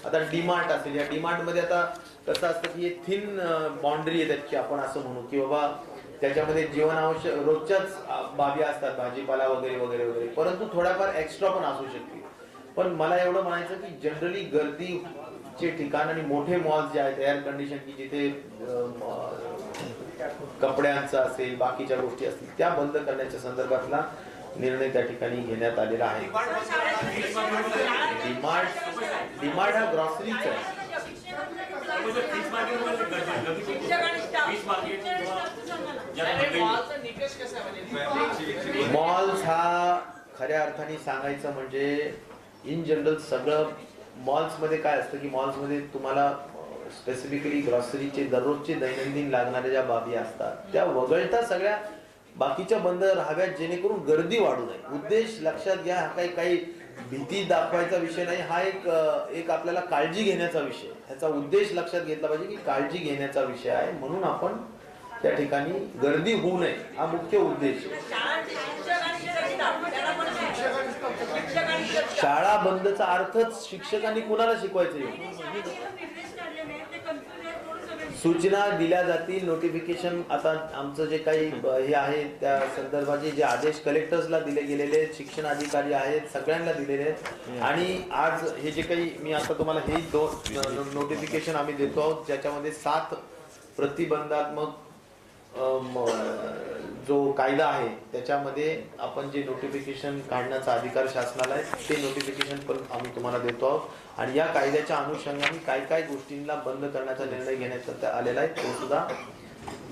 आता डीमार्ट असेल, या डीमार्ट मध्ये आता कसं असतं की थिन बाउंड्री आहे त्याची, आपण असं म्हणू की बाबा त्याच्यामध्ये जीवनावश्यक रोजच्याच बाबी असतात, भाजीपाला वगैरे वगैरे वगैरे, परंतु थोड्याफार एक्स्ट्रा पण असू शकते. पण मला एवढं म्हणायचं की जनरली गर्दीचे ठिकाण आणि मोठे मॉल्स जे आहेत एअर कंडिशन, की जिथे कपड्यांचा असेल बाकीच्या गोष्टी असतील, त्या बंद करण्याच्या संदर्भातला निर्णय त्या ठिकाणी घेण्यात आलेला आहे. डीमार्ट हा ग्रॉसरीचा आहे. मॉल्स हा खऱ्या अर्थाने सांगायचं म्हणजे इन जनरल सगळं मॉल्स मध्ये काय असतं की मॉल्स मध्ये तुम्हाला स्पेसिफिकली ग्रॉसरीचे दररोजचे दैनंदिन लागणाऱ्या ज्या बाबी असतात त्या वगळता सगळ्या बाकीच्या बंद राहाव्यात, जेणेकरून गर्दी वाढू नये. उद्देश लक्षात घ्या, हा काही भीती दाखवायचा विषय नाही, हा एक आपल्याला काळजी घेण्याचा विषय. ह्याचा उद्देश लक्षात घेतला पाहिजे की काळजी घेण्याचा विषय आहे, म्हणून आपण त्या ठिकाणी गर्दी होऊ नये हा मुख्य उद्देश. शाळा बंदचा अर्थच शिक्षकांनी कुणाला शिकवायचं? सूचना दिल्या जातील, नोटिफिकेशन. आता आमचं जे काही हे आहे त्या संदर्भाचे जे आदेश कलेक्टर्सला दिले गेलेले आहेत, शिक्षण अधिकारी आहेत, सगळ्यांना दिलेले आहेत. आणि आज हे जे काही मी आता तुम्हाला हे नोटिफिकेशन आम्ही देतो आहोत, ज्याच्यामध्ये 7 प्रतिबंधात्मक जो कायदा आहे त्याच्यामध्ये आपण जे नोटिफिकेशन काढण्याचा अधिकार शासनाला आहे ते नोटिफिकेशन पण आम्ही तुम्हाला देतो आहोत. आणि या कायद्याच्या अनुषंगाने काय काय गोष्टींना बंद करण्याचा निर्णय घेण्यात आलेला आहे तो सुद्धा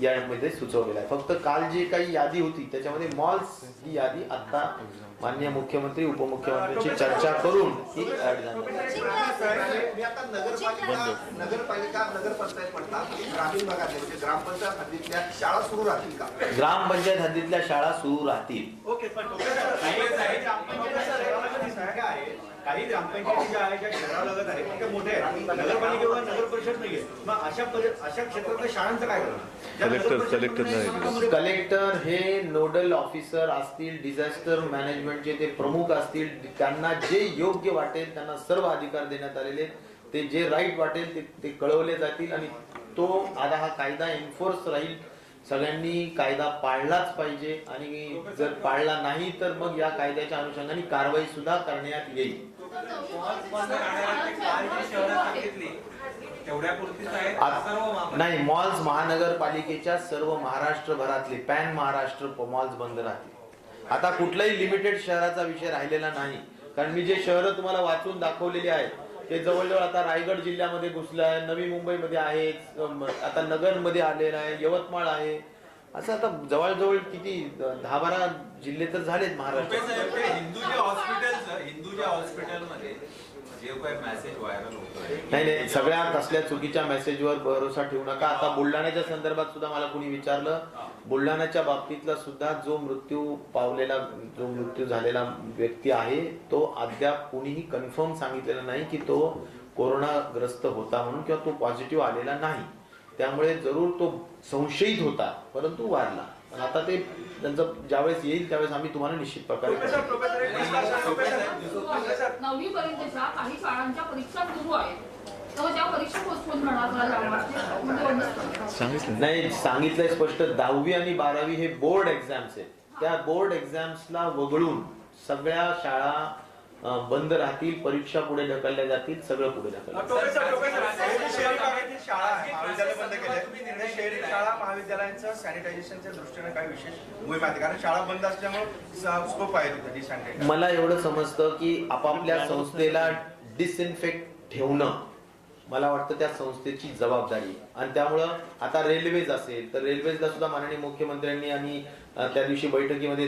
यामध्ये सुचवलेला आहे. फक्त काल जी काही यादी होती त्याच्यामध्ये मॉल्स ही यादी आता माननीय मुख्यमंत्री उपमुख्यमंत्र्यांची चर्चा करून ही ऍड झाली. नगरपालिका नगरपंचायत म्हणतात ग्रामीण भागातल्या म्हणजे ग्रामपंचायत हद्दीतल्या शाळा सुरू राहतील का? ग्रामपंचायत हद्दीतल्या शाळा सुरू राहतील. ओके, पण काही ग्रामपंचायती ज्या आहेत त्या शहरालगत आहेत पण त्या मोठ्या आहेत, नगरपालिकेवर नगर परिषद नाहीये, मग अशा क्षेत्रातल्या शाळांचं काय करणार? कलेक्टर हे नोडल ऑफिसर असतील, डिझास्टर मॅनेजमेंटचे ते प्रमुख असतील, त्यांना जे योग्य वाटेल त्यांना सर्व अधिकार देण्यात आलेले, ते जे राईट वाटेल ते कळवले जातील. आणि तो आता हा कायदा एन्फोर्स राहील, सगळ्यांनी कायदा पाळलाच पाहिजे. आणि जर पाळला नाही तर मग या कायद्याच्या अनुषंगाने कारवाई सुद्धा करण्यात येईल. नाही, मॉल्स महानगरपालिकेच्या सर्व महाराष्ट्रभरातले पॅन महाराष्ट्र मॉल्स बंद राहतील. आता कुठल्याही लिमिटेड शहराचा विषय राहिलेला नाही, कारण मी जे शहर तुम्हाला वाचून दाखवलेले आहेत ते जवळजवळ आता रायगड जिल्ह्यामध्ये घुसलं आहे, नवी मुंबईमध्ये आहे, आता नगरमध्ये आलेलं आहे, यवतमाळ आहे, असं आता जवळजवळ किती 10-12 जिल्हे तर झालेत महाराष्ट्रात. हिंदूच्या हॉस्पिटलमध्ये जे काही मेसेज व्हायरल होतोय, नाही, सगळ्या तसल्या चुकीच्या मेसेजवर भरोसा ठेवू नका. आता बुलढाण्याच्या संदर्भात सुद्धा मला कुणी विचारलं, बुलढाण्याच्या बाबतीतला सुद्धा जो मृत्यू झालेला व्यक्ती आहे तो अद्याप कुणीही कन्फर्म सांगितलेला नाही की तो कोरोनाग्रस्त होता म्हणून किंवा तो पॉझिटिव्ह आलेला नाही. त्यामुळे जरूर तो संशयित होता परंतु वारला. आता ते त्यांचं ज्यावेळेस येईल त्यावेळेस आम्ही तुम्हाला निश्चित प्रकारे 9वी पर्यंतच्या काही शाळांच्या परीक्षा सुरू आहेत, तर त्या परीक्षा पोस्टपोन नाही सांगितलंय स्पष्ट. 10वी आणि 12वी हे बोर्ड एक्झाम्स आहेत, त्या बोर्ड एक्झाम्सला वगळून सगळ्या शाळा बंद राहतील, परीक्षा पुढे ढकलल्या जातील, सगळं पुढे शाळा महाविद्यालयांचं सॅनिटायझेशनच्या दृष्टीने काय विशेष मोहीम आहे? कारण शाळा बंद असल्यामुळे स्कोप आहे. मला एवढं समजतं की आपापल्या संस्थेला डिसइन्फेक्ट ठेवणं मला वाटतं त्या संस्थेची जबाबदारी. आणि त्यामुळं आता रेल्वेज असेल तर रेल्वेजला सुद्धा माननीय मुख्यमंत्र्यांनी आणि त्या दिवशी बैठकीमध्ये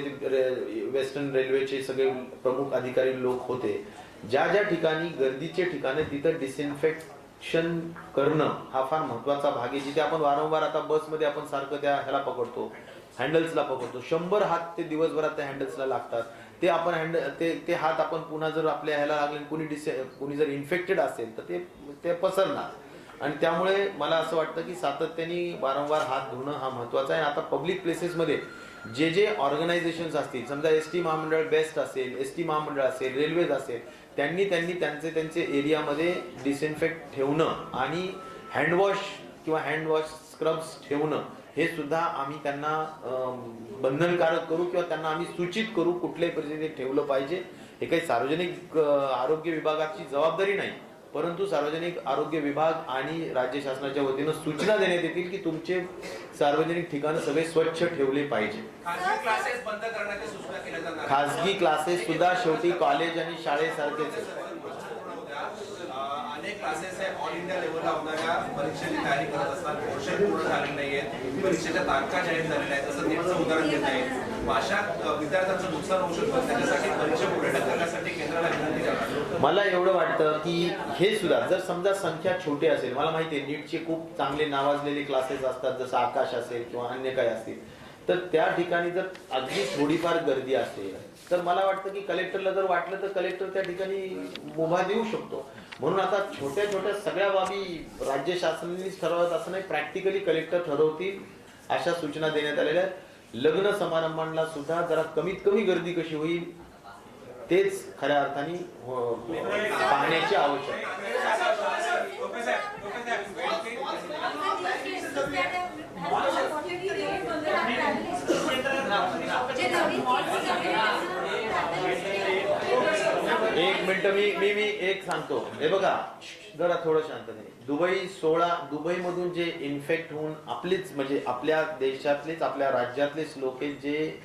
वेस्टर्न रेल्वेचे सगळे प्रमुख अधिकारी लोक होते, ज्या ज्या ठिकाणी गर्दीचे ठिकाणे तिथं डिसइन्फेक्शन करणं हा फार महत्वाचा भाग आहे. जिथे आपण वारंवार आता बसमध्ये आपण सारखं त्या ह्याला पकडतो, हँडल्सला पकडतो, 100 हात ते दिवसभरात त्या हँडल्सला लागतात. ते आपण ते हात आपण पुन्हा जर आपल्या ह्याला लागले, कुणी जर इन्फेक्टेड असेल तर ते पसरणार. आणि त्यामुळे मला असं वाटतं की सातत्याने वारंवार हात धुणं हा महत्वाचा आहे. आता पब्लिक प्लेसेसमध्ये जे ऑर्गनायझेशन्स असतील, समजा एसटी महामंडळ बेस्ट असेल, एसटी महामंडळ असेल, रेल्वेज असेल, त्यांनी त्यांचे एरियामध्ये डिसइन्फेक्ट ठेवणं आणि हँडवॉश किंवा हँडवॉश स्क्रब्स ठेवणं हे सुद्धा आम्ही त्यांना बंधनकारक करू किंवा त्यांना आम्ही सूचित करू कुठल्याही परिस्थितीत ठेवलं पाहिजे. हे काही सार्वजनिक आरोग्य विभागाची जबाबदारी नाही, परंतु सार्वजनिक आरोग्य विभाग आणि राज्य शासनाच्या वतीनं सूचना देण्यात येतील की तुमचे सार्वजनिक ठिकाणं सगळे स्वच्छ ठेवले पाहिजे. खासगी क्लासेस बंद करण्याची सूचना केल्या जाणार. खासगी क्लासेस सुद्धा शेवटी कॉलेज आणि शाळेसारखेच आहे. अनेक क्लासेस आहे ऑल इंडिया लेवलला होणाऱ्या परीक्षेची तयारी करत असतात, पोर्शन पूर्ण झाले नाहीये, परीक्षेच्या तारखा जाहीर झालेल्या आहेत, तसं नेटचं उदाहरण देत आहे. अशा विद्यार्थ्यांचं नुकसान होऊ शकतं, त्याच्यासाठी परीक्षा पुढे ढकलण्यासाठी केंद्राला विनंती करतात. मला एवढं वाटतं की हे सुद्धा जर समजा संख्या छोटी असेल, मला माहिती आहे नीटचे खूप चांगले नावाजलेले क्लासेस असतात, जसं आकाश असेल किंवा अन्य काही असतील, तर त्या ठिकाणी जर अगदी थोडीफार गर्दी असेल तर मला वाटतं की कलेक्टरला जर वाटलं तर कलेक्टर त्या ठिकाणी मुभा देऊ शकतो. म्हणून आता छोट्या छोट्या सगळ्या बाबी राज्य शासनानेच ठरवत असं नाही, प्रॅक्टिकली कलेक्टर ठरवतील अशा सूचना देण्यात आलेल्या आहेत. लग्न समारंभांना सुद्धा जरा कमीत कमी गर्दी कशी होईल तेच खऱ्या अर्थाने पाहण्याची आवश्यकता. एक मिनिट मी एक सांगतो. हे बघा जरा थोडं शांततेने. दुबई मधून जे इन्फेक्ट होऊन आपलीच म्हणजे आपल्या देशातलेच आपल्या राज्यातलेच लोक जे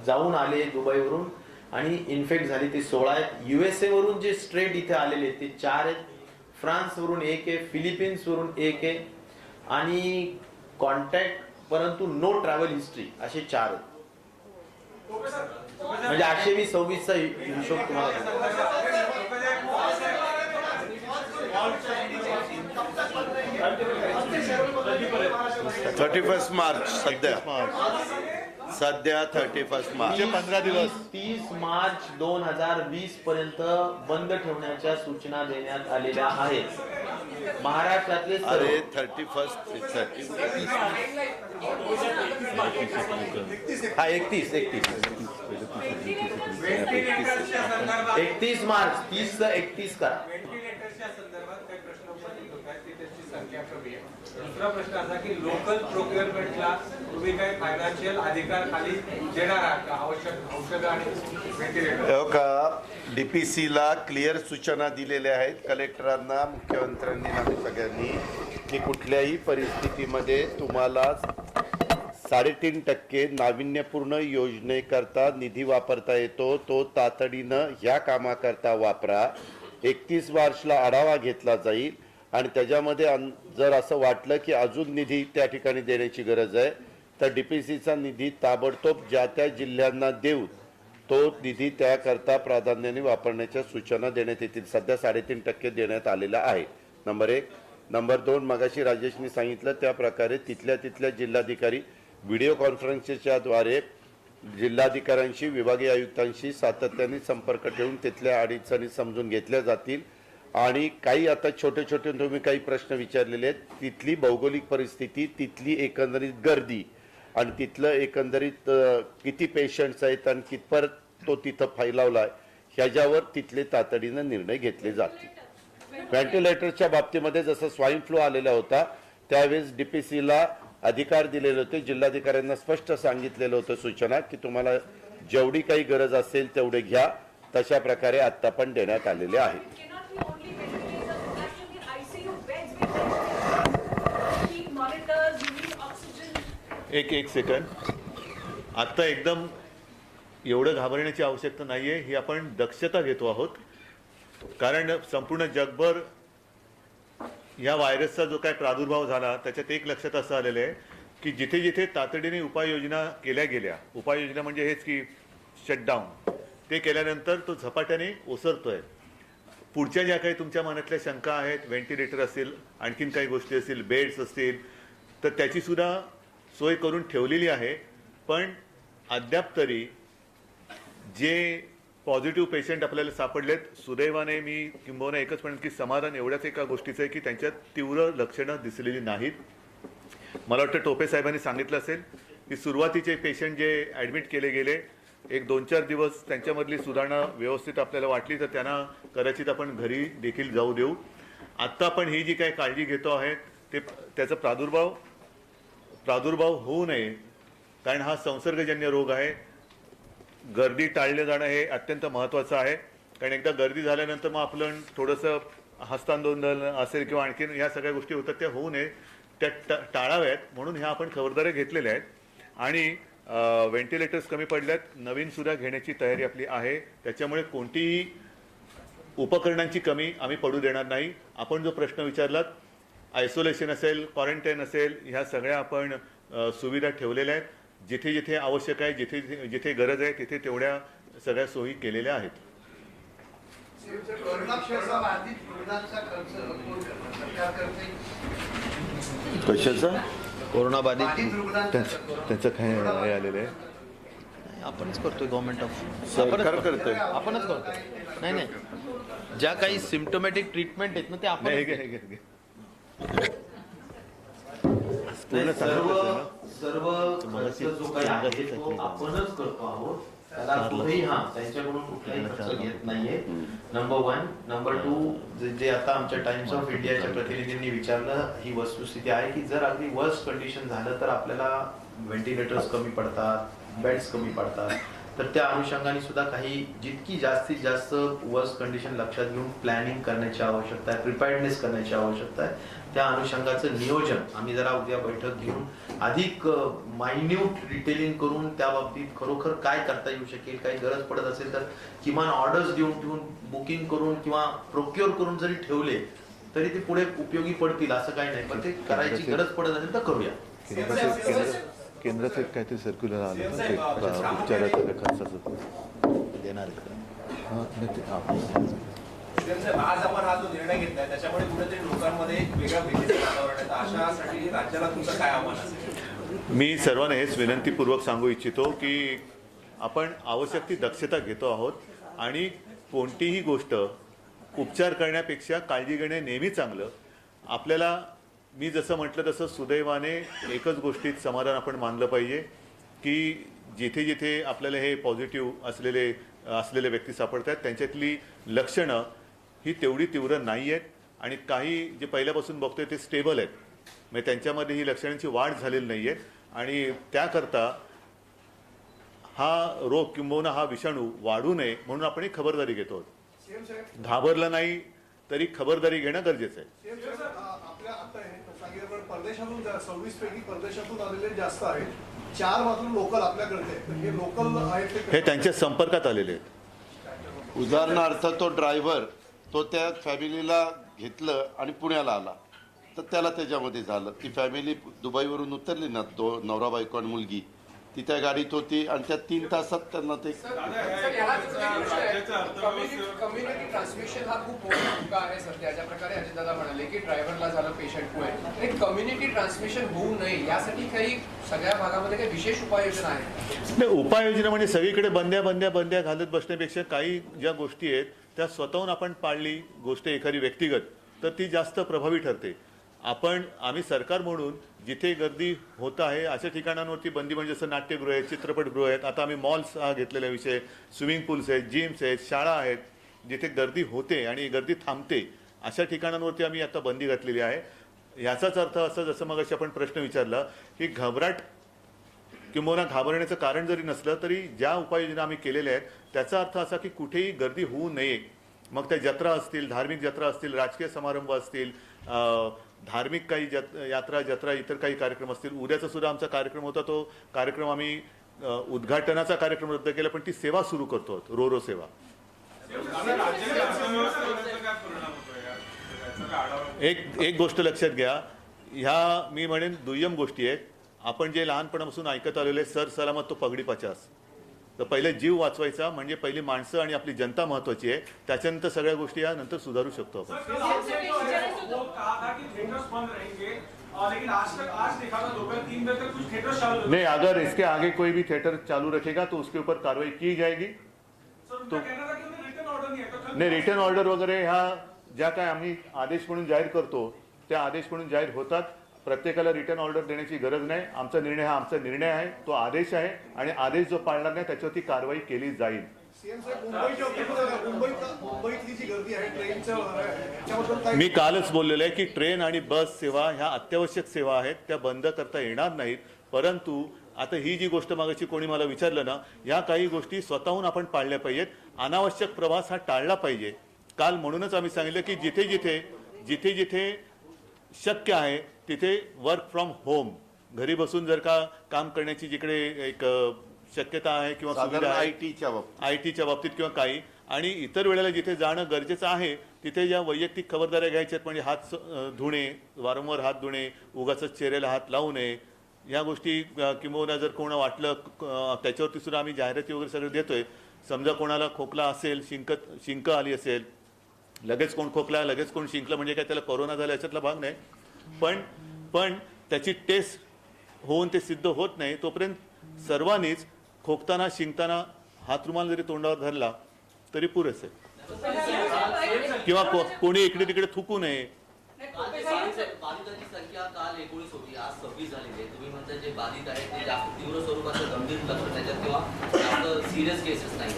जाऊन आले दुबईवरून आणि इन्फेक्ट झाले ते 16 आहेत. USA वरून जे स्ट्रेट इथे आलेले ते 4 आहेत. फ्रान्स वरून 1 आहे, फिलिपिन्स वरून 1 आहे आणि कॉन्टॅक्ट परंतु नो ट्रॅव्हल हिस्ट्री असे 4 आहेत. म्हणजे 826 चा हिशोब तुम्हाला 31 मार्च सध्या 31 मार्च 15 दिवस 30 मार्च 2020 पर्यंत बंद ठेवण्याच्या सूचना देण्यात आलेल्या आहेत. महाराष्ट्रातले अरे 31 हा 31 मार्च 30 च 31 करा. व्हेंटिलेटरच्या संदर्भात काही प्रश्न उपस्थित होत आहेत की त्याची संख्या कमी आहे. दुसरा प्रश्न असा की लोकल प्रोक्युअरमेंटला तुम्ही काही फायनान्शियल अधिकार खाली देणार आहात का? आवश्यक औषधं आणि व्हेंटिलेटर का DPCला क्लिअर सूचना दिलेल्या आहेत कलेक्टरांना, मुख्यमंत्र्यांनी आणि सगळ्यांनी की कुठल्याही परिस्थितीमध्ये तुम्हाला 3.5% नाविन्यपूर्ण योजनेकरता निधी वापरता येतो, तो तातडीनं ह्या कामाकरता वापरा. 31 मार्चला आढावा घेतला जाईल आणि त्याच्यामध्ये जर असं वाटलं की अजून निधी त्या ठिकाणी देण्याची गरज आहे तर DPCचा निधी ताबडतोब ज्या त्या जिल्ह्यांना देऊ तो निधी त्याकरता प्राधान्याने वापरण्याच्या सूचना देण्यात येतील. सध्या 3.5% देण्यात आलेला आहे. नंबर 1. नंबर 2, मगाशी राजेशनी सांगितलं त्या प्रकारे तिथल्या जिल्हाधिकारी व्हिडिओ कॉन्फरन्सच्या द्वारे जिल्हाधिकाऱ्यांशी विभागीय आयुक्तांशी सातत्याने संपर्क ठेवून तिथल्या अडचणी समजून घेतल्या जातील. आणि काही आता छोटे तुम्ही काही प्रश्न विचारलेले आहेत, तिथली भौगोलिक परिस्थिती, तिथली एकंदरीत गर्दी आणि तिथलं एकंदरीत किती पेशंट्स आहेत आणि कितपत तो तिथं फैलावला आहे ह्याच्यावर तिथले तातडीनं निर्णय घेतले जातील. व्हेंटिलेटरच्या बाबतीमध्ये जसं स्वाईन फ्लू आलेला होता त्यावेळेस DPCला अधिकार दिलेले होते, जिल्हाधिकाऱ्यांना स्पष्ट सांगितलेलं होतं सूचना की तुम्हाला जेवढी काही गरज असेल तेवढे घ्या. तशा प्रकारे आत्ता पण देण्यात आलेले आहे. एक सेकंड. आत्ता एकदम एवढं घाबरण्याची आवश्यकता नाही आहे. ही आपण दक्षता घेतो आहोत कारण संपूर्ण जगभर या व्हायरसचा जो काय प्रादुर्भाव झाला त्याच्यात एक लक्षात असं आलेलं आहे की जिथे जिथे तातडीने उपाययोजना केल्या गेल्या, उपाययोजना म्हणजे हेच की शटडाऊन, ते केल्यानंतर तो झपाट्याने ओसरतोय. पुढच्या ज्या काही तुमच्या मनातल्या शंका आहेत, व्हेंटिलेटर असेल, आणखीन काही गोष्टी असतील, बेड्स असतील, तर त्याची सुद्धा सोय करून ठेवलेली आहे. पण अद्याप तरी जे पॉझिटिव्ह पेशंट आपल्याला सापडलेत, सुदैवाने मी किंबहुना एकच म्हणेन की समाधान एवढ्याच एका गोष्टीचं आहे की त्यांच्यात तीव्र लक्षणं दिसलेली नाहीत. मला वाटतं टोपे साहेबांनी सांगितलं असेल की सुरुवातीचे पेशंट जे ॲडमिट केले गेले एक 2-4 दिवस त्यांच्यामधली सुधारणा व्यवस्थित आपल्याला वाटली तर त्यांना कदाचित आपण घरी देखील जाऊ देऊ. आत्ता आपण ही जी काही काळजी घेतो आहे ते त्याचा प्रादुर्भाव होऊ नये, कारण हा संसर्गजन्य रोग आहे. गर्दी टाळले जाणं हे अत्यंत महत्त्वाचं आहे, कारण एकदा गर्दी झाल्यानंतर मग आपलं थोडंसं हस्तांदोलन असेल किंवा आणखीन ह्या सगळ्या गोष्टी होतात त्या होऊ नये, त्या टाळाव्यात म्हणून ह्या आपण खबरदारी घेतलेल्या आहेत. आणि व्हेंटिलेटर्स कमी पडल्यात, नवीन सुद्धा घेण्याची तयारी आपली आहे. त्याच्यामुळे कोणतीही उपकरणांची कमी आम्ही पडू देणार नाही. आपण जो प्रश्न विचारलात, आयसोलेशन असेल, क्वारंटाईन असेल, ह्या सगळ्या आपण सुविधा ठेवलेल्या आहेत. जिथे जिथे आवश्यक आहे, जिथे जिथे गरज आहे तिथे तेवढ्या सगळ्या सोयी केलेल्या आहेत. कशाचा कोरोना बाधित त्यांचं काय हे आलेलं आहे? आपणच करतोय, गव्हर्नमेंट ऑफ सरकार करतोय. आपणच करतोय. नाही, ज्या काही सिम्प्टोमॅटिक ट्रीटमेंट आहेत ना ते आपण नाही, हे घे. पूर्ण नाही, सांगत होते ना? सर्व खर्च जो काही आहे तो आपणच करतो आहोत. त्याला कुठेही त्यांच्याकडून कुठलाही खर्च घेत नाहीये. नंबर 1. नंबर 2, जे आता आमच्या टाइम्स ऑफ इंडियाच्या प्रतिनिधींनी विचारलं, ही वस्तुस्थिती आहे की जर अगदी वर्स्ट कंडिशन झालं तर आपल्याला व्हेंटिलेटर्स कमी पडतात, बेड्स कमी पडतात. तर त्या अनुषंगाने सुद्धा काही जितकी जास्तीत जास्त वर्स्ट कंडिशन लक्षात घेऊन प्लॅनिंग करण्याची आवश्यकता आहे, प्रिपेअर्डनेस करण्याची आवश्यकता आहे. त्या अनुषंगाचं नियोजन आम्ही जरा उद्या बैठक घेऊन अधिक मायन्यूट डिटेलिंग करून त्या बाबतीत खरोखर काय करता येऊ शकेल, काही गरज पडत असेल तर किमान ऑर्डर्स देऊन ठेवून बुकिंग करून किंवा प्रोक्युअर करून जरी ठेवले तरी ते पुढे उपयोगी पडतील असं काही नाही. पण ते करायची गरज पडत असेल तर करूया. केंद्राचं काहीतरी सर्क्युलर आलं ना, ते उपचाराचं खर्चाचं देणार आज आपण हा जो निर्णय घेतलाय त्याच्यामुळे कुठेतरी लोकांमध्ये एक वेगळ्या भीतीचं वातावरण आहे. तर अशासाठी राज्याला तुमचं काय आव्हान असेल? मी सर्वांना हेच विनंतीपूर्वक सांगू इच्छितो की आपण आवश्यक ती दक्षता घेतो आहोत आणि कोणतीही गोष्ट उपचार करण्यापेक्षा काळजी घेणे नेहमी चांगलं. आपल्याला मी जसं म्हटलं तसं सुदैवाने एकच गोष्टीत समाधान आपण मानलं पाहिजे की जिथे जिथे आपल्याला हे पॉझिटिव्ह असलेले व्यक्ती सापडतात त्यांच्यातली लक्षणं ही तेवढी तीव्र नाही आहेत आणि काही जे पहिल्यापासून बघतोय ते स्टेबल आहेत. म्हणजे त्यांच्यामध्ये ही लक्षणांची वाढ झालेली नाही आहे आणि त्याकरता हा रोग किंबहुना हा विषाणू वाढू नये म्हणून आपण ही खबरदारी घेतो. घाबरलं नाही तरी खबरदारी घेणं गरजेचं आहे. आपल्या आता सांगितलं परदेशातून 26 पैकी परदेशातून आलेले जास्त आहेत, 4 मात्र लोकल आपल्याकडे. हे लोकल आहेत हे त्यांच्या संपर्कात आलेले आहेत. उदाहरणार्थ तो ड्रायव्हर तो त्या फॅमिलीला घेतलं आणि पुण्याला आला तर त्याला त्याच्यामध्ये झालं. ती फॅमिली दुबईवरून उतरली ना, तो नवरा बायको आणि मुलगी, ती त्या गाडीत होती आणि त्या 3 तासात त्यांना ते कम्युनिटी ट्रान्समिशन हा खूप मोठा धोका आहे सध्या. ज्या प्रकारे अजितदादा म्हणाले की ड्रायव्हरला झालं पेशंटमुळे, कम्युनिटी ट्रान्समिशन होऊ नये यासाठी काही सगळ्या भागामध्ये काही विशेष उपाययोजना आहेत? नाही, उपाययोजना म्हणजे सगळीकडे बंद्या घालत बसण्यापेक्षा काही ज्या गोष्टी आहेत त्या स्वतःहून आपण पाळली गोष्ट एखादी व्यक्तिगत तर ती जास्त प्रभावी ठरते. आम्ही सरकार म्हणून जिथे गर्दी होत आहे अशा ठिकाणांवरती बंदी, म्हणजे जसं नाट्यगृह आहेत, चित्रपटगृह आहेत, आता आम्ही मॉल्स हा घेतलेला विषय, स्विमिंग पूल्स आहेत, जिम्स आहेत, शाळा आहेत, जिथे गर्दी होते आणि गर्दी थांबते अशा ठिकाणांवरती आम्ही आता बंदी घातलेली आहे. याचाच अर्थ असं, जसं मग आपण प्रश्न विचारला की घबराट किंबहुना घाबरण्याचं कारण जरी नसलं तरी ज्या उपाययोजना आम्ही केलेल्या आहेत त्याचा अर्थ असा की कुठेही गर्दी होऊ नये. मग त्या जत्रा असतील, धार्मिक जत्रा असतील, राजकीय समारंभ असतील, धार्मिक काही जत्रा इतर काही कार्यक्रम असतील. उद्याचा सुद्धा आमचा कार्यक्रम होता, तो कार्यक्रम आम्ही उद्घाटनाचा कार्यक्रम रद्द केला पण ती सेवा सुरू करतो, रो सेवा. एक गोष्ट लक्षात घ्या, ह्या मी म्हणेन दुय्यम गोष्टी आहेत. आपण जे लहानपणापासून ऐकत आलेले सर सलामत तो पगडी 50, तर पहिले जीव वाचवायचा म्हणजे पहिली माणसं आणि आपली जनता महत्वाची आहे. त्याच्यानंतर सगळ्या गोष्टी या नंतर सुधारू शकतो आपण. नहीं, अगर इसके आगे कोई भी थिएटर चालू रखेगा तो उसके ऊपर कार्रवाई की जाएगी. तो नाही, रिटर्न ऑर्डर वगैरे ह्या ज्या काय आम्ही आदेश म्हणून जाहीर करतो त्या आदेश म्हणून जाहीर होतात. प्रत्येकाला रिटर्न ऑर्डर देण्याची गरज नाही. आमचा निर्णय हा आमचा निर्णय आहे, तो आदेश आहे आणि आदेश जो पाळणार नाही त्याच्यावरती कारवाई केली जाईल. सीएम साहेब, मुंबईतली जी गर्दी आहे ट्रेनच्या याच्याबद्दल काय मी कालच बोललेलो आहे की ट्रेन आणि बस सेवा ह्या अत्यावश्यक सेवा आहेत, त्या बंद करता येणार नाहीत. परंतु आता ही जी गोष्ट मागाची कोणी मला विचारलं ना, ह्या काही गोष्टी स्वतःहून आपण पाळल्या पाहिजेत. अनावश्यक प्रवास हा टाळला पाहिजे. काल म्हणूनच आम्ही सांगितलं की जिथे जिथे शक्य आहे तिथे वर्क फ्रॉम होम, घरी बसून जर का काम करण्याची जिकडे एक शक्यता आहे किंवा सुविधा आहे आयटीच्या बाबतीत किंवा काही, आणि इतर वेळेला जिथे जाणं गरजेचं आहे तिथे ज्या वैयक्तिक खबरदाऱ्या घ्यायच्यात म्हणजे हात धुणे, वारंवार हात धुणे, उगाच चेहऱ्याला हात लावू नये, ह्या गोष्टी किंबहुना जर कोणा वाटलं त्याच्यावरती सुद्धा आम्ही जाहिराती वगैरे सगळं देतोय. समजा कोणाला खोकला असेल, शिंक आली असेल, लगेच कोण खोकला लगेच कोण शिंकलं म्हणजे काय त्याला कोरोना झाला याच्यातला भाग नाही. पण त्याची टेस्ट होऊन ते सिद्ध होत नाही तोपर्यंत सर्वांनीच खोकताना शिंकताना हात रुमाल जरी तोंडावर धरला तरी पुरेसे, किंवा कोणी इकडे तिकडे थुकू नये. बाधितांची संख्या काल 19 होती, आज 26 झालेली आहे. तुम्ही म्हणता जे बाधित आहेत ते जास्त तीव्र स्वरूपाचं गंभीर लक्षण त्याच्यात किंवा जास्त सिरियस केसेस नाही,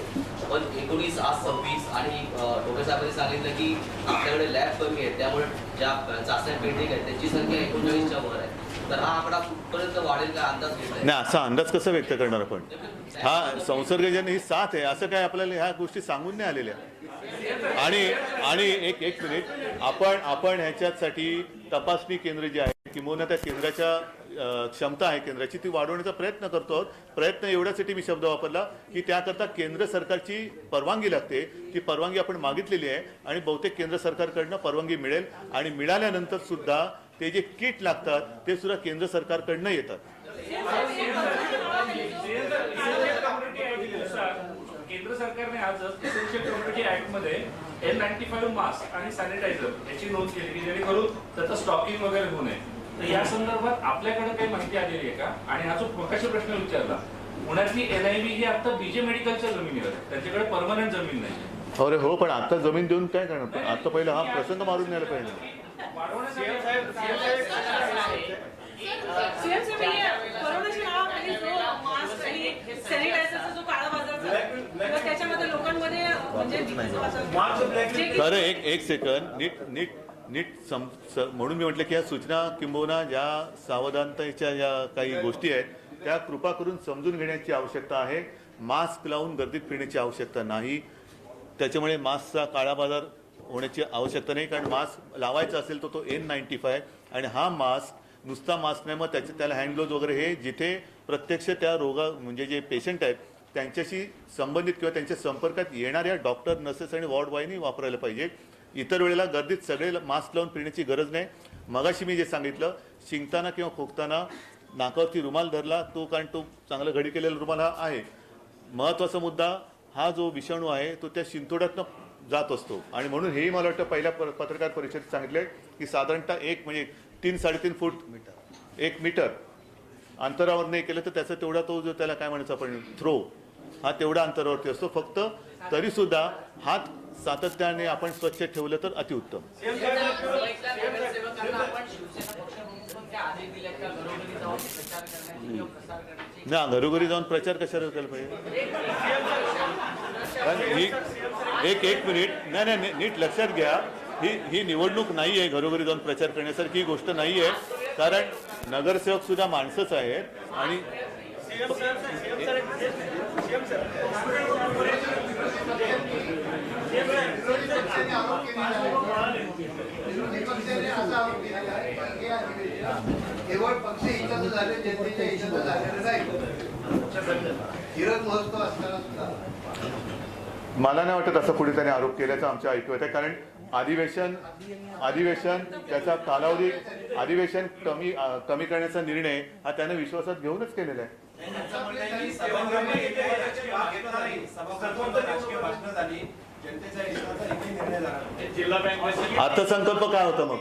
पण 19 आज 26 आणि डोके साहेबांनी सांगितलं की आपल्याकडे लॅब कमी आहेत त्यामुळे ज्या चाचण्या पेंडिंग आहेत त्याची संख्या 39च्या वर आहे. तर हा आकडा कुठपर्यंत वाढेल का अंदाज घेतलाय? नाही, असा अंदाज कसा व्यक्त करणार आपण? हा संसर्गजन्य ही साथ आहे, असं काय आपल्याला ह्या गोष्टी सांगून नाही आलेल्या. आणि एक मिनिट, आपण ह्याच्यासाठी तपासणी केंद्र जे आहे किंवा त्या केंद्राच्या क्षमता आहे केंद्राची ती वाढवण्याचा प्रयत्न करतो आहोत. प्रयत्न एवढ्यासाठी मी शब्द वापरला की त्याकरता केंद्र सरकारची परवानगी लागते. ती परवानगी आपण मागितलेली आहे आणि बहुतेक केंद्र सरकारकडनं परवानगी मिळेल आणि मिळाल्यानंतर सुद्धा ते जे किट लागतात ते सुद्धा केंद्र सरकारकडनं येतात. केंद्र सरकारने आजच एसेन्शियल कम्युनिटी ऍक्ट मध्ये N95 मास्क आणि सॅनिटायझर याची नोंद केली की जेणेकरून त्याचं स्टॉकिंग वगैरे होऊ नये. तर या संदर्भात आपल्याकडे काही माहिती आलेली आहे का? आणि हा जो प्रकाश प्रश्न विचारला, पुण्यातली NIV ही आता BJ मेडिकलच्या जमिनीवर आहे, त्यांच्याकडे परमनंट जमीन नाही. अरे हो, पण आता जमीन देऊन काय करणार? आता पहिला हा प्रसंग मारून न्यायला पाहिजे. कोरोनाच्या नावाखाली जो मास्क आणि सॅनिटायझरचा जो काळा बाजार झाला त्याच्यामध्ये लोकांमध्ये म्हणजे खरं एक सेकंड नीट म्हणून मी म्हटलं की या सूचना किंबहुना ज्या सावधानतेच्या ज्या काही गोष्टी आहेत त्या कृपा करून समजून घेण्याची आवश्यकता आहे. मास्क लावून गर्दीत फिरण्याची आवश्यकता नाही. त्याच्यामुळे मास्कचा काळा बाजार होण्याची आवश्यकता नाही, कारण मास्क लावायचा असेल तर तो N95 आणि हा मास्क नुसता मास्क नाही, मग त्याला हँड ग्लोव्ज वगैरे हे जिथे प्रत्यक्ष त्या म्हणजे जे पेशंट आहेत त्यांच्याशी संबंधित किंवा त्यांच्या संपर्कात येणाऱ्या डॉक्टर, नर्सेस आणि वॉर्ड बॉयनी वापरायला पाहिजे. इतर वेळेला गर्दीत सगळे मास्क लावून फिरण्याची गरज नाही. मगाशी मी जे सांगितलं, शिंकताना किंवा खोकताना नाकावरती रुमाल धरला तो, कारण तो चांगला घडी केलेला रुमाल हा आहे. महत्त्वाचा मुद्दा, हा जो विषाणू आहे तो त्या शिंतोड्यातनं जात असतो आणि म्हणून हेही मला वाटतं पहिल्या पत्रकार परिषदेत सांगितलंय की साधारणतः 3-3.5 फूट 1 मीटर अंतरावर नाही केलं तर त्याचा तेवढा तो जो त्याला काय म्हणायचं आपण थ्रो, हा तेवढा अंतरावरती असतो फक्त. तरी सुद्धा हात सातत्याने आपण स्वच्छ ठेवलं तर अतिउत्तम. ना घरोघरी जाऊन प्रचार कशाला केला पाहिजे? एक मिनिट, नाही नीट लक्षात घ्या, ही निवडणूक नाही आहे घरोघरी जाऊन प्रचार करण्यासारखी ही गोष्ट नाही आहे. कारण नगरसेवक सुद्धा माणसंच आहेत आणि केवळ पक्ष हिताचं झाले, जनतेच्या हिताचं झालेलं नाही. हिरक महोत्सव असताना सुद्धा मला नाही वाटत असं कुठेतरी आरोप केल्याचा आमच्या ऐकू येत आहे. कारण अधिवेशन त्याचा कालावधी, अधिवेशन कमी करण्याचा निर्णय हा त्याने विश्वासात घेऊनच केलेला आहे. अर्थसंकल्प काय होता मग?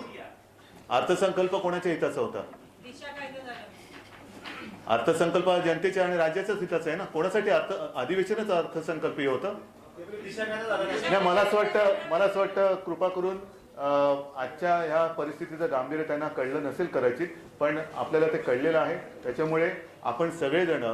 अर्थसंकल्प कोणाच्या हिताचा होता? अर्थसंकल्प जनतेच्या आणि राज्याच्याच हिताचा आहे ना. कोणासाठी अधिवेशनच अर्थसंकल्प हे होतं? नाही, मला असं वाटतं कृपा करून आजच्या ह्या परिस्थितीचं गांभीर्य त्यांना कळलं नसेल कदाचित, पण आपल्याला ते कळलेलं आहे. त्याच्यामुळे आपण सगळेजण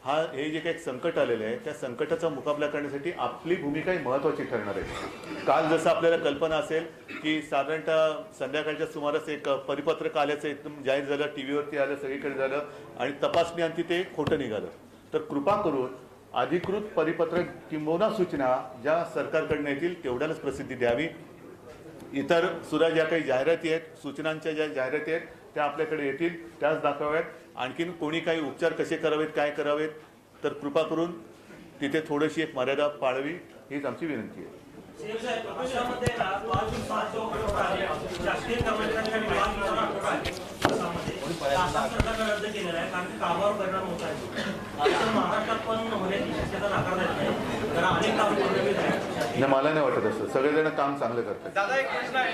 हे जे काही संकट आलेलं आहे त्या संकटाचा मुकाबला करण्यासाठी आपली भूमिका ही महत्त्वाची ठरणार आहे. काल जसं आपल्याला कल्पना असेल की साधारणतः संध्याकाळच्या सुमारास एक परिपत्रक आल्याचं एकदम जाहीर झालं, टी व्हीवरती आलं, सगळीकडे झालं आणि तपासणी अंती ते खोटं निघालं. तर कृपा करून अधिकृत परिपत्रक किंबहुना सूचना ज्या सरकारकडनं येतील तेवढ्यालाच प्रसिद्धी द्यावी. इतर सुद्धा ज्या काही जाहिराती आहेत, सूचनांच्या ज्या जाहिराती आहेत त्या आपल्याकडे येतील, त्याच दाखवाव्यात. आणखीन कोणी काही उपचार कसे करावेत, काय करावेत, तर कृपा करून तिथे थोडीशी एक मर्यादा पाळावी हीच आमची विनंती आहे. नाही, मला नाही वाटत असं. सगळेजण काम चांगलं करतात. दादा एक प्रश्न आहे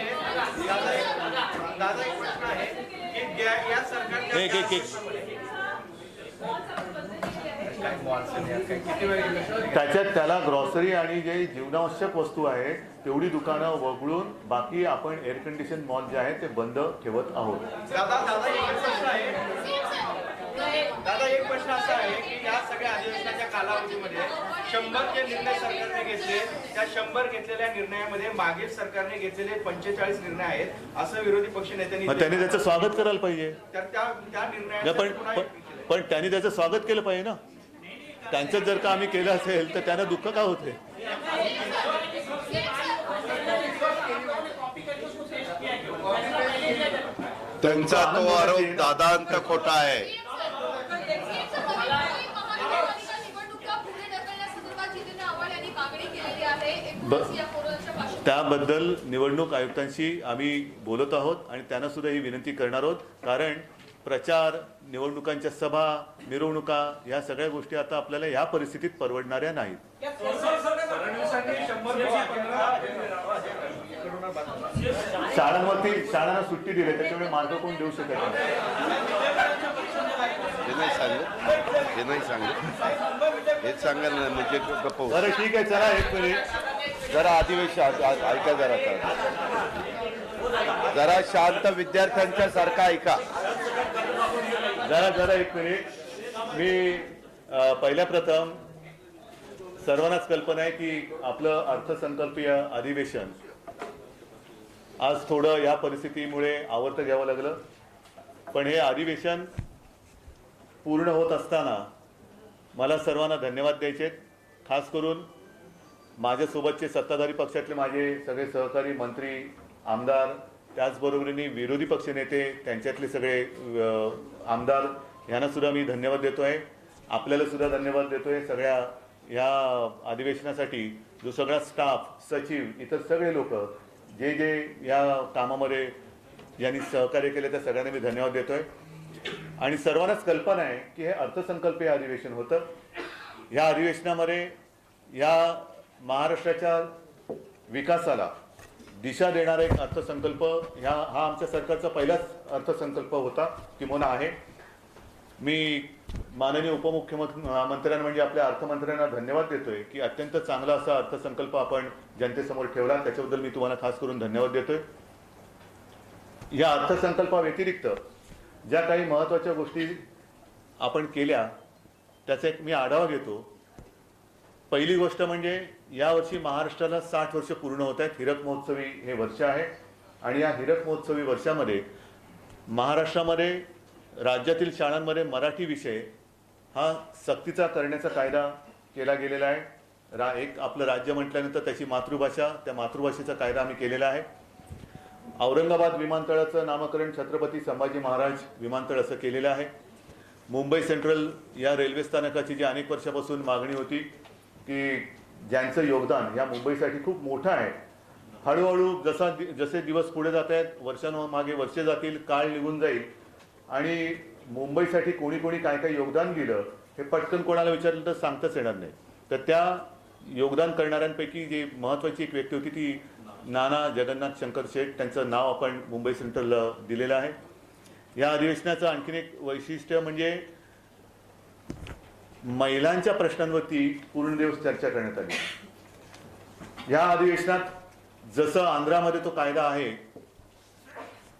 की या सरकारच्या त्याच्यात त्याला ग्रॉसरी आणि जे जीवनावश्यक वस्तू आहे तेवढी दुकानं वगळून बाकी आपण एअर कंडिशन मॉल जे आहे ते बंद ठेवत आहोत. दादा एक प्रश्न असा आहे की या सगळ्या अधिवेशनाच्या कालावधीमध्ये 100 जे निर्णय सरकारने घेतले त्या 100 घेतलेल्या निर्णयामध्ये मागील सरकारने घेतलेले 45 निर्णय आहेत असं विरोधी पक्ष नेत्यांनी. त्यांनी त्याचं स्वागत करायला पाहिजे. तर त्या निर्णयाचं पण त्यांनी त्याचं स्वागत केलं पाहिजे ना. त्यांचं जर का आम्ही केलं असेल तर त्यांना दुःख का होते. त्यांचा तो आरोप दादांत खोटा आहे. त्याबद्दल निवडणूक आयुक्तांशी आम्ही बोलत आहोत आणि त्यांना सुद्धा ही विनंती करणार आहोत. कारण प्रचार, निवडणुकांच्या सभा, मिरवणुका या सगळ्या गोष्टी आता आपल्याला या परिस्थितीत परवडणाऱ्या नाहीत. शाळांना सुट्टी दिली त्याच्यामुळे मार्ग कोण देऊ शकत हेच सांगायला नाही म्हणजे गप्प. बरं ठीक आहे, चला एक मिनिट जरा अधिवेशन ऐका, जरा शांत विद्यार्थ्यांच्या सारखा ऐका. जरा एक मिनिट. मी पहिल्या प्रथम सर्वांनाच कल्पना आहे की आपलं अर्थसंकल्पीय अधिवेशन आज थोडं या परिस्थितीमुळे आवर्त घ्यावं लागलं. पण हे अधिवेशन पूर्ण होत असताना मला सर्वांना धन्यवाद द्यायचे. खास करून माझ्यासोबतचे सत्ताधारी पक्षातले माझे सगळे सहकारी मंत्री, आमदार, त्याचबरोबरीने विरोधी पक्षनेते, त्यांच्यातले सगळे आमदार यांना सुद्धा मी धन्यवाद देतो आहे. आपल्याला सुद्धा धन्यवाद देतो आहे. सगळ्या या अधिवेशनासाठी जो सगळा स्टाफ, सचिव, इतर सगळे लोक जे या कामामध्ये ज्यांनी सहकार्य केले त्या सगळ्यांना मी धन्यवाद देतो आहे. आणि सर्वांनाच कल्पना आहे की हे अर्थसंकल्पीय अधिवेशन होतं. या अधिवेशनामध्ये या महाराष्ट्राच्या विकासाला दिशा देणारा एक अर्थसंकल्प हा आमच्या सरकारचा पहिलाच अर्थसंकल्प होता किंवा आहे. मी माननीय उपमुख्यमंत्र्यांना म्हणजे आपल्या अर्थमंत्र्यांना धन्यवाद देतोय की अत्यंत चांगला असा अर्थसंकल्प आपण जनतेसमोर ठेवला. त्याच्याबद्दल मी तुम्हाला खास करून धन्यवाद देतोय. या अर्थसंकल्पाव्यतिरिक्त ज्या काही महत्त्वाच्या गोष्टी आपण केल्या त्याचा एक मी आढावा घेतो. पहिली गोष्ट म्हणजे यावर्षी महाराष्ट्राला 60 वर्ष पूर्ण होत आहेत. हीरक महोत्सवी हे वर्ष आहे आणि या हीरक महोत्सवी वर्षामध्ये महाराष्ट्रामध्ये राज्यातील शाळांमध्ये मराठी विषय हा सक्तीचा करण्याचा कायदा केला गेलेला आहे. एक आपलं राज्य म्हटल्यानंतर त्याची मातृभाषा, त्या मातृभाषेचा कायदा आम्ही केलेला आहे. औरंगाबाद विमानतळाचं नामकरण छत्रपती संभाजी महाराज विमानतळ असं केलेलं आहे. मुंबई सेंट्रल या रेल्वे स्थानकाची जी अनेक वर्षापासून मागणी होती की ज्यांचं योगदान या मुंबईसाठी खूप मोठं आहे, हळूहळू जसे दिवस पुढे जात आहेत, वर्षांमागे वर्षे जातील, काळ निघून जाईल आणि मुंबईसाठी कोणी काय योगदान दिलं हे पटकन कोणाला विचारलं तर सांगताच येणार नाही. तर त्या योगदान करणाऱ्यांपैकी जी महत्त्वाची एक व्यक्ती होती ती नाना जगन्नाथ शंकर शेठ. त्यांचं नाव आपण मुंबई सेंट्रलला दिलेलं आहे. या अधिवेशनाचं आणखीन एक वैशिष्ट्य म्हणजे महिलांच्या प्रश्नांवरती पूर्ण दिवस चर्चा करण्यात आली. या अधिवेशनात जसं आंध्रामध्ये तो कायदा आहे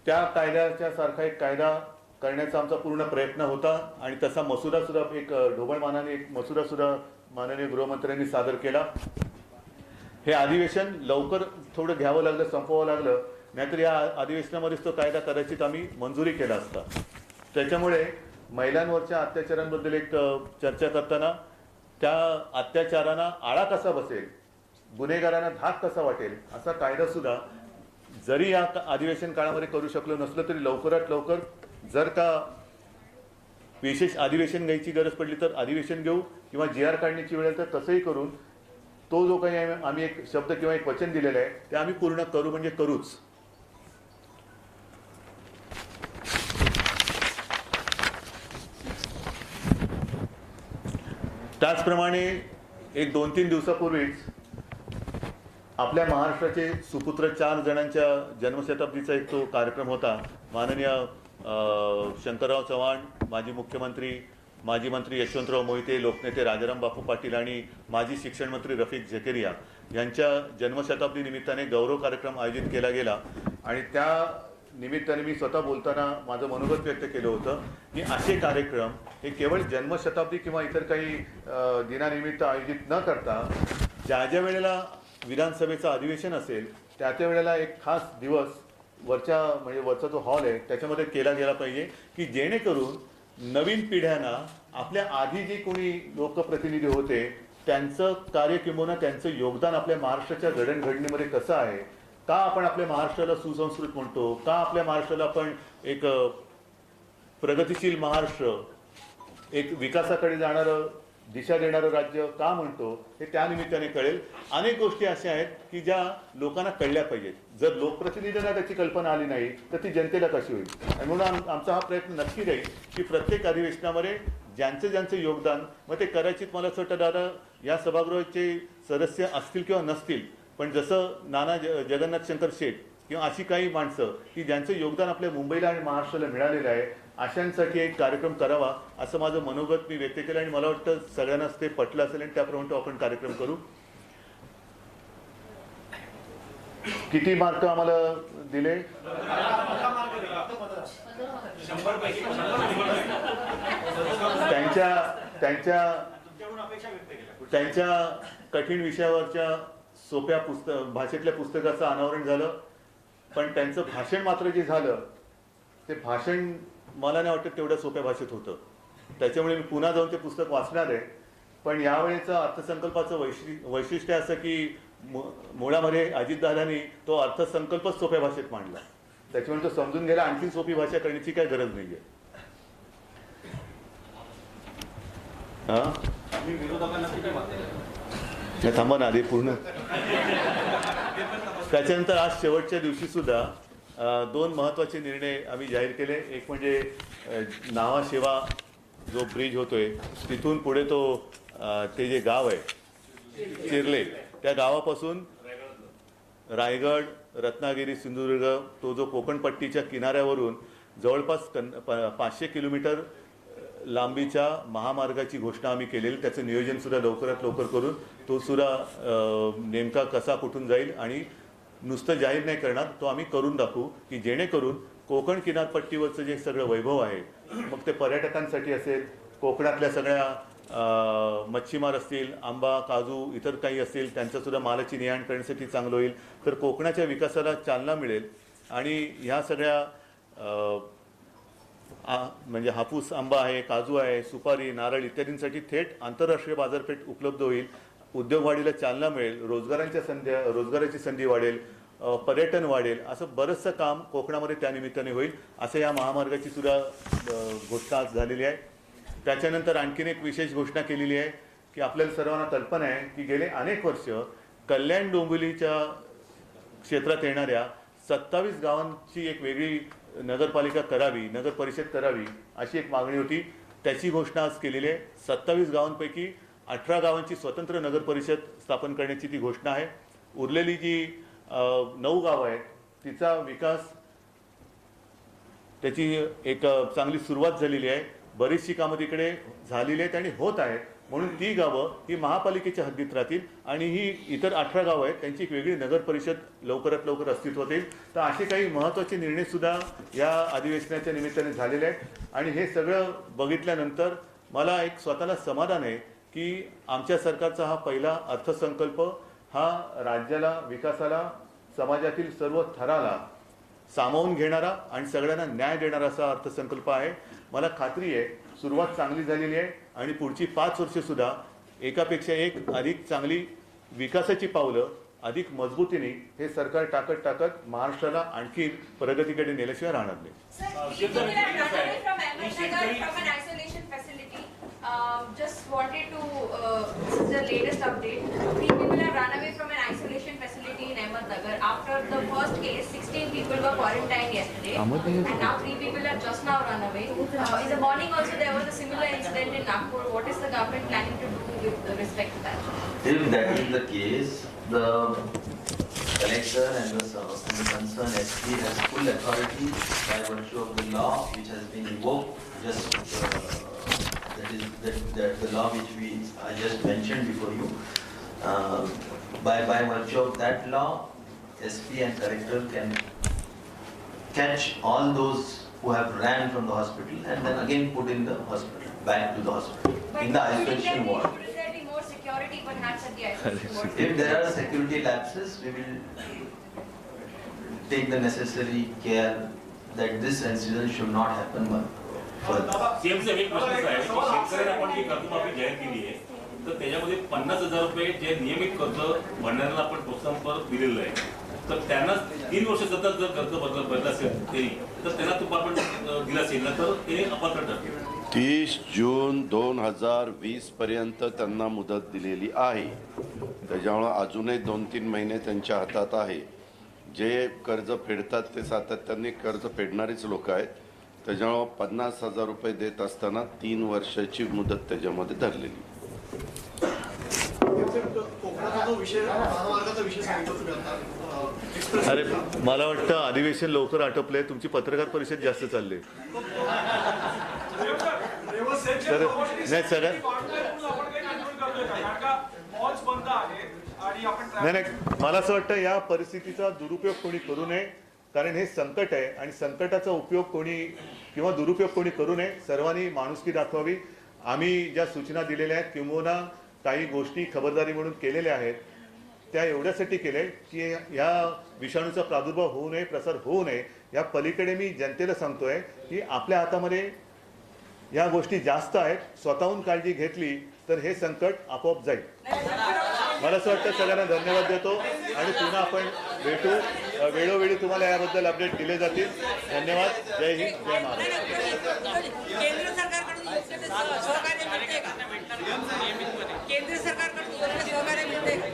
त्या कायद्याच्या सारखा एक कायदा करण्याचा आमचा पूर्ण प्रयत्न होता आणि तसा मसुदा सुद्धा एक ढोबळमानाने एक मसुदा सुद्धा माननीय गृहमंत्र्यांनी सादर केला. हे अधिवेशन लवकर थोडं घ्यावं लागलं, संपवावं लागलं, नाहीतर या अधिवेशनामध्येच तो कायदा कदाचित आम्ही मंजुरी केला असता. त्याच्यामुळे महिलांवरच्या अत्याचारांबद्दल एक चर्चा करताना त्या अत्याचारांना आळा कसा बसेल, गुन्हेगारांना धाक कसा वाटेल असा कायदा सुद्धा जरी या अधिवेशन काळामध्ये करू शकलो नसलो तरी लवकरात लवकर जर का विशेष अधिवेशन घ्यायची गरज पडली तर अधिवेशन घेऊ किंवा GR काढण्याची वेळ तर तसंही करून तो जो काही आम्ही एक शब्द किंवा एक वचन दिलेलं आहे ते आम्ही पूर्ण करू म्हणजे करूच. त्याचप्रमाणे एक 2-3 दिवसापूर्वीच आपल्या महाराष्ट्राचे सुपुत्र 4 जणांच्या जन्मशताब्दीचा एक तो कार्यक्रम होता. माननीय शंकरराव चव्हाण, माजी मुख्यमंत्री, माजी मंत्री यशवंतराव मोहिते, लोकनेते राजाराम बापू पाटील आणि माजी शिक्षण मंत्री रफिक झकेरिया यांच्या जन्मशताब्दी निमित्ताने गौरव कार्यक्रम आयोजित केला गेला आणि त्या निमित्ताने मी स्वतः बोलताना माझं मनोगत व्यक्त केलं होतं की असे कार्यक्रम हे केवळ जन्मशताब्दी किंवा इतर काही दिनानिमित्त आयोजित न करता ज्या ज्या वेळेला विधानसभेचं अधिवेशन असेल त्या त्या वेळेला एक खास दिवस वरचा जो हॉल आहे त्याच्यामध्ये केला गेला पाहिजे की जेणेकरून नवीन पिढ्यांना आपल्या आधी जे कोणी लोकप्रतिनिधी होते त्यांचं कार्य किंबहुना त्यांचं योगदान आपल्या महाराष्ट्राच्या जडणघडणीमध्ये कसं आहे, का आपण आपल्या महाराष्ट्राला सुसंस्कृत म्हणतो, का आपल्या महाराष्ट्राला आपण एक प्रगतिशील महाराष्ट्र, एक विकासाकडे जाणारं दिशा देणारं राज्य का म्हणतो हे त्या निमित्ताने कळेल. अनेक गोष्टी अशा आहेत की ज्या लोकांना कळल्या पाहिजेत. जर लोकप्रतिनिधींना त्याची कल्पना आली नाही तर ती जनतेला कशी होईल. आणि म्हणून आमचा हा प्रयत्न नक्की राहील की प्रत्येक अधिवेशनामध्ये ज्यांचं योगदान, मग ते कदाचित मला असं वाटतं दादा या सभागृहाचे सदस्य असतील किंवा नसतील, पण जसं नाना जगन्नाथ शंकर शेठ किंवा अशी काही माणसं की ज्यांचं योगदान आपल्या मुंबईला आणि महाराष्ट्राला मिळालेलं आहे अशांसाठी एक कार्यक्रम करावा असं माझं मनोगत मी व्यक्त केलं आणि मला वाटतं सगळ्यांनाच ते पटलं असेल आणि त्याप्रमाणे आपण कार्यक्रम करू. किती मार्क आम्हाला दिले? त्यांच्या कठीण विषयावरच्या सोप्या भाषेतल्या पुस्तकाचं अनावरण झालं, पण त्यांचं भाषण मात्र जे झालं ते भाषण मला नाही वाटत तेवढ्या सोप्या भाषेत होतं. त्याच्यामुळे मी पुन्हा जाऊन ते पुस्तक वाचणार आहे. पण यावेळेचं अर्थसंकल्पाचं वैशिष्ट्य असं की मुळामध्ये अजितदादांनी तो अर्थसंकल्पच सोप्या भाषेत मांडला, त्याच्यामुळे तो समजून घ्यायला आणखी सोपी भाषा करण्याची काही गरज नाहीये. थांबा ना आधी पूर्ण. त्याच्यानंतर आज शेवटच्या दिवशी सुद्धा 2 महत्त्वाचे निर्णय आम्ही जाहीर केले. एक म्हणजे नावाशेवा जो ब्रिज होतोय तिथून पुढे तो ते जे गाव आहे चिरले त्या गावापासून रायगड, रत्नागिरी, सिंधुदुर्ग तो जो कोकणपट्टीच्या किनाऱ्यावरून जवळपास 500 किलोमीटर लांबीच्या महामार्गाची घोषणा आम्ही केलेली. त्याचं नियोजन सुद्धा लवकरात लवकर करून तो सुद्धा नेमका कसा कुठून जाईल आणि नुसतं जाहीर नाही करणार, तो आम्ही करून दाखवू की जेणेकरून कोकण किनारपट्टीवरचं जे सगळं वैभव आहे मग ते पर्यटकांसाठी असेल, कोकणातल्या सगळ्या मच्छीमार असतील, आंबा, काजू इतर काही असतील त्यांच्यासुद्धा मालाची ने-आण करण्यासाठी चांगलं होईल. तर कोकणाच्या विकासाला चालना मिळेल आणि ह्या सगळ्या म्हणजे हापूस आंबा आहे, काजू आहे, सुपारी, नारळ इत्यादींसाठी थेट आंतरराष्ट्रीय बाजारपेठ उपलब्ध होईल. उद्योगवाढीला चालना मिळेल, रोजगाराची संधी वाढेल, पर्यटन वाढेल. असं बरंचसं काम कोकणामध्ये त्या निमित्ताने होईल असं या महामार्गाची सुद्धा घोषणा झालेली आहे. त्याच्यानंतर आणखीन एक विशेष घोषणा केलेली आहे की आपल्याला सर्वांना कल्पना आहे की गेले अनेक वर्ष कल्याण डोंबिवलीच्या क्षेत्रात येणाऱ्या 27 गावांची एक वेगळी नगरपालिका करावी, नगर परिषद करावी अशी एक मागणी होती. त्याची घोषणा आज केलेली आहे. 27 गावांपैकी 18 गावांची स्वतंत्र नगर परिषद स्थापन करण्याची ती घोषणा आहे. उरलेली जी 9 गावं आहेत तिचा विकास त्याची एक चांगली सुरुवात झालेली आहे. बरीचशी कामं तिकडे झालेली आहेत आणि होत आहेत. म्हणून ती गावं ही महापालिकेच्या हद्दीत राहतील आणि ही इतर 18 गावं आहेत त्यांची एक वेगळी नगर परिषद लवकरात लवकर अस्तित्वात येईल. तर असे काही महत्त्वाचे निर्णय सुद्धा या अधिवेशनाच्या निमित्ताने झालेले आहेत आणि हे सगळं बघितल्यानंतर मला एक स्वतःला समाधान आहे की आमच्या सरकारचा हा पहिला अर्थसंकल्प हा राज्याला, विकासाला, समाजातील सर्व थराला सामावून घेणारा आणि सगळ्यांना न्याय देणारा असा अर्थसंकल्प आहे. मला खात्री आहे सुरुवात चांगली झालेली आहे आणि पुढची 5 वर्षे सुद्धा एकापेक्षा एक अधिक चांगली विकासाची पावलं अधिक मजबूतीने हे सरकार टाकत महाराष्ट्राला आणखी प्रगतीकडे नेल्याशिवाय राहणार नाही. Just wanted to, this is the latest update. 3 people have run away from an isolation facility in Ahmednagar. After the first case, 16 people were quarantined yesterday, and now 3 people have just now run away. In the morning also there was a similar incident in Nagpur. What is the government planning to do with respect to that? If that is the case, the collector and the concerned SP has full authority by virtue of the law which has been invoked. That the law which I just mentioned before you. By virtue of that law, SP and collector can catch all those who have ran from the hospital and then again put in the hospital, back to the hospital, in the isolation ward. Will there be more security perhaps at the isolation ward? If there are security lapses, we will take the necessary care that this incident should not happen further. सीएमचा एक प्रश्न असा आहे की शेतकऱ्यांना आपण जी कर्जमाफी जाहीर केली आहे तर त्याच्यामध्ये 50,000 रुपये जे नियमित कर्ज भरणाऱ्यांना आपण प्रोत्साहनपर दिलेलं आहे तर त्यांना 3 वर्ष सतत जर कर्ज भरलं असेल तरी तर त्यांना तुम्ही आपण दिला असेल तर ते अपात्र ठरतील. 30 जून 2020 पर्यंत त्यांना मुदत दिलेली आहे. त्याच्यामुळे अजूनही 2-3 महिने त्यांच्या हातात आहे. जे कर्ज फेडतात ते सातत्याने कर्ज फेडणारीच लोक आहेत. त्याच्यामुळे 50,000 रुपये देत असताना 3 वर्षाची मुदत त्याच्यामध्ये धरलेली. कोकणाचा जो विषय, महामार्गाचा विषय सांगितला तुम्ही आता. अरे मला वाटतं अधिवेशन लवकर आटोपले, तुमची पत्रकार परिषद जास्त चालली. तर नाही सगळ्यात नाही मला असं वाटतं या परिस्थितीचा दुरुपयोग कोणी करू नये कारण हे संकट आहे आणि संकटाचा उपयोग कोणी किंवा दुरुपयोग कोणी करू नये. सर्वांनी माणुसकी दाखवावी. आम्ही ज्या सूचना दिलेल्या आहेत किंवा काही गोष्टी खबरदारी म्हणून केलेल्या आहेत त्या एवढ्यासाठी केले की या विषाणूचा प्रादुर्भाव होऊ नये, प्रसार होऊ नये. या पलीकडे मी जनतेला सांगतोय की आपल्या हातामध्ये या गोष्टी जास्त आहेत. स्वतःहून काळजी घेतली तर हे संकट आपोआप जाईल. मला असं वाटतं सगळ्यांना धन्यवाद देतो आणि पुन्हा आपण भेटू. वेळोवेळी तुम्हाला याबद्दल अपडेट दिले जातील. धन्यवाद. जय हिंद, जय महाराष्ट्र. केंद्र सरकारकडून सहकार्य मिळते का? केंद्र सरकारकडून सहकार्य मिळते का?